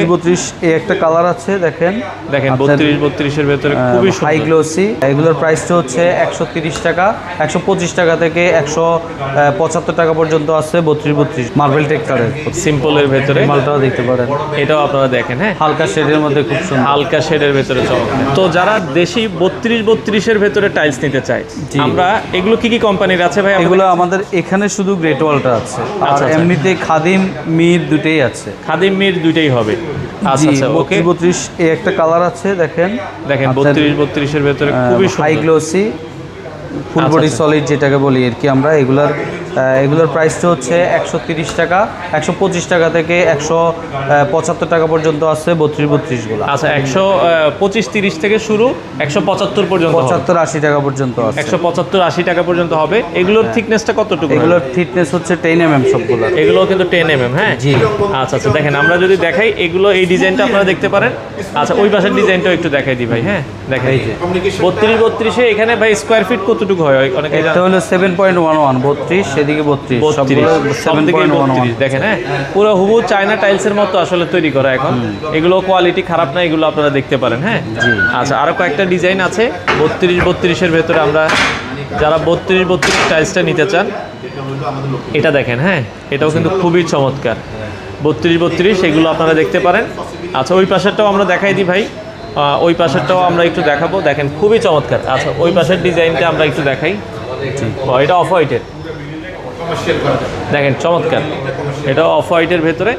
32 এই একটা কালার আছে দেখেন 32 এর ভেতরে খুবই হাই গ্লোসি। এগুলোর প্রাইসটা হচ্ছে 130 টাকা, 125 টাকা থেকে 175 টাকা পর্যন্ত আছে। 32 মার্বেল টেক্সচারের সিম্পলের ভেতরে মালটাও দেখতে পারেন। এটাও আপনারা দেখেন, হ্যাঁ, হালকা শেডের মধ্যে খুব সুন্দর, হালকা শেডের ভেতরে চমৎকার। তো যারা দেশি 32 এর ভেতরে টাইলস নিতে চায়, আমরা এগুলো কি কি কোম্পানির আছে ভাই? এগুলো আমাদের এখানে শুধু গ্রেট ওয়ালটা আছে, আর এমনিতে খাদিম মির দুটেই আছে। খাদিম মির দুটেই হবে। আচ্ছা আচ্ছা, ওকে। 32 এই একটা কালার আছে দেখেন 32 এর ভেতরে খুবই high glossy full body solid যেটাকে বলি আর কি আমরা। এগুলোর প্রাইসটা হচ্ছে 130 টাকা, 125 টাকা থেকে 175 টাকা পর্যন্ত আছে। 32 গুলো। আচ্ছা, 125-30 থেকে শুরু 175 পর্যন্ত, 75-80 টাকা পর্যন্ত আছে। 175-80 টাকা পর্যন্ত হবে। এগুলোর থিকনেসটা কতটুকু? এগুলোর থিকনেস হচ্ছে 10 mm সবগুলো। এগুলো কিন্তু 10 mm, হ্যাঁ। জি। আচ্ছা আচ্ছা, দেখেন আমরা যদি দেখাই এগুলো, এই ডিজাইনটা আপনারা দেখতে পারেন। আচ্ছা, ওই পাশের ডিজাইনটাও একটু দেখাই দিই ভাই, হ্যাঁ। দেখেন 32 এখানে ভাই স্কয়ার ফিট কতটুকু হয়? অনেকে এটা হলো 7.11, 32 এদিকে 32 7.11। দেখেন, হ্যাঁ, পুরো হুবহু চায়না টাইলসের মতো আসলে তৈরি করা এখন। এগুলো কোয়ালিটি খারাপ না, এগুলো আপনারা দেখতে পারেন, হ্যাঁ। আচ্ছা, আরো কয়েকটা ডিজাইন আছে 32 এর ভেতরে। আমরা যারা 32 টাইলসটা নিতে চান, এটা দেখেন, হ্যাঁ, এটাও কিন্তু খুবই চমৎকার। 32 এগুলো আপনারা দেখতে পারেন। আচ্ছা, ওই পাশেরটাও আমরা দেখাই দিই ভাই, ওই পাশেরটাও আমরা একটু দেখাবো। দেখেন খুবই চমৎকার। আচ্ছা, ওই পাশের ডিজাইনটা আমরা একটু দেখাই। এটা অফ হোয়াইটের, দেখেন চমৎকার। এটা অফ হোয়াইটের ভেতরে।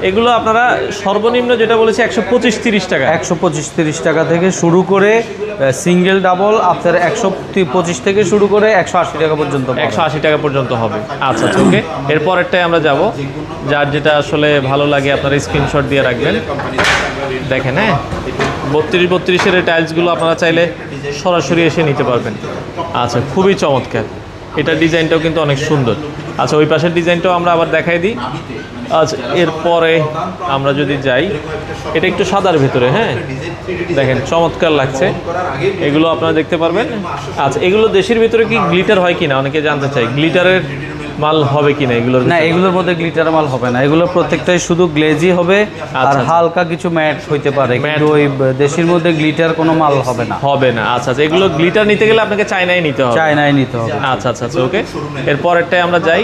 এগুলো আপনারা সর্বনিম্ন যেটা বলেছি 125-30 টাকা, 125-30 টাকা থেকে শুরু করে সিঙ্গেল ডাবল আপনার 125 থেকে শুরু করে 180 টাকা পর্যন্ত, 180 টাকা পর্যন্ত হবে। আচ্ছা আচ্ছা, ওকে। এরপরেরটাই আমরা যাব, যার যেটা আসলে ভালো লাগে আপনারা স্ক্রিনশট দিয়ে রাখবেন। দেখেন, হ্যাঁ, 32 এর টাইলসগুলো আপনারা চাইলে সরাসরি এসে নিতে পারবেন। আচ্ছা, খুবই চমৎকার। এটার ডিজাইনটাও কিন্তু অনেক সুন্দর। আচ্ছা, ওই পাশের ডিজাইনটাও আমরা আবার দেখাই দিই। আচ্ছা, এরপরে আমরা যদি যাই, এটা একটু সাদার ভেতরে, হ্যাঁ, দেখেন চমৎকার লাগছে। এগুলো আপনারা দেখতে পারবেন। আচ্ছা, এগুলো দেশের ভিতরে কি গ্লিটার হয় কিনা অনেকে জানতে চাই, গ্লিটারের মাল হবে কিনা এগুলোর? না, এগুলোর মধ্যে গ্লিটার মাল হবে না। এগুলো প্রত্যেকটাই শুধু গ্লেজি হবে, আর হালকা কিছু ম্যাট হইতে পারে, কিন্তু ওই দেশের মধ্যে গ্লিটার কোনো মাল হবে না। আচ্ছা আচ্ছা, এগুলো গ্লিটার নিতে গেলে আপনাকে চায়নায় নিতে হবে। আচ্ছা আচ্ছা আচ্ছা, ওকে। এরপরেরটাই আমরা যাই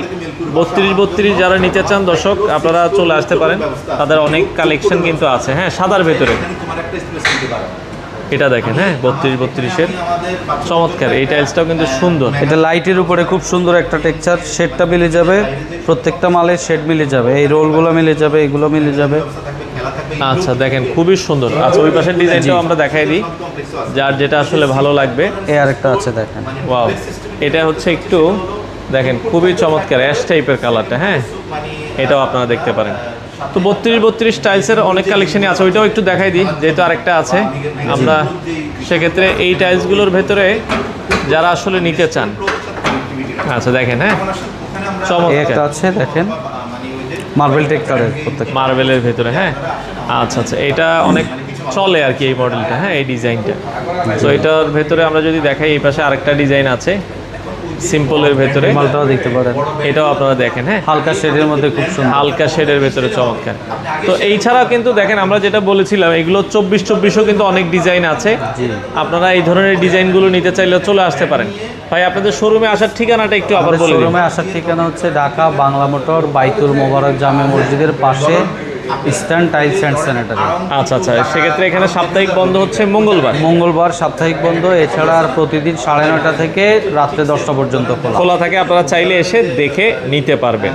32 যারা নিতে চান দর্শক, আপনারা চলে আসতে পারেন। তাদের অনেক কালেকশন কিন্তু আছে, হ্যাঁ, সাদার ভেতরে। এটা দেখেন, হ্যাঁ, 32 এর চমৎকার। এই টাইলসটাও কিন্তু সুন্দর। এটা লাইটের উপরে খুব সুন্দর একটা টেক্সচার, শেডটা মিলে যাবে, প্রত্যেকটা মালের শেড মিলে যাবে, এই রোলগুলো মিলে যাবে, এগুলো মিলে যাবে। আচ্ছা, দেখেন খুবই সুন্দর। আচ্ছা, ওই পাশের ডিজাইনটাও আমরা দেখাই দিই, যার যেটা আসলে ভালো লাগবে। এই আরেকটা আছে দেখেন, ওয়াও, এটা হচ্ছে একটু দেখেন খুবই চমৎকার অ্যাশ টাইপের কালারটা, হ্যাঁ, এটাও আপনারা দেখতে পারেন। তো 32 টাইলসের অনেক কালেকশনই আছে, ওইটাও একটু দেখাই দিই, যেহেতু আরেকটা আছে আমরা। সেক্ষেত্রে এই টাইলসগুলোর ভেতরে যারা আসলে নিতে চান, আচ্ছা দেখেন, হ্যাঁ, চমৎকার আছে দেখেন মার্বেল টেক্সচারের, মার্বেলের ভেতরে, হ্যাঁ। আচ্ছা আচ্ছা, এটা অনেক চলে আর কি এই মডেলটা, হ্যাঁ, এই ডিজাইনটা। তো এটার ভেতরে আমরা যদি দেখাই, এই পাশে আরেকটা ডিজাইন আছে সিম্পলের ভেতরে, মালটাও দেখতে পারেন। এটাও আপনারা দেখেন, হ্যাঁ, হালকা শেডের মধ্যে খুব সুন্দর, হালকা শেডের ভেতরে চমৎকার। তো এই ছাড়াও কিন্তু দেখেন আমরা যেটা বলেছিলাম, এগুলো 24-24ও কিন্তু অনেক ডিজাইন আছে। আপনারা এই ধরনের ডিজাইনগুলো নিতে চাইলে চলে আসতে পারেন। ভাই, আপনাদের শোরুমে আসার ঠিকানাটা একটু আবার বলে দিন। শোরুমে আসার ঠিকানা হচ্ছে ঢাকা বাংলা মোটর, বাইতুল মোবারক জামে মসজিদের পাশে, ইস্টার্ন টাইলস অ্যান্ড স্যানিটারি। আচ্ছা আচ্ছা, সেক্ষেত্রে এখানে সাপ্তাহিক বন্ধ হচ্ছে মঙ্গলবার সাপ্তাহিক বন্ধ। এছাড়া আর প্রতিদিন 9:30 থেকে রাত্রে 10টা পর্যন্ত খোলা থাকে। আপনারা চাইলে এসে দেখে নিতে পারবেন।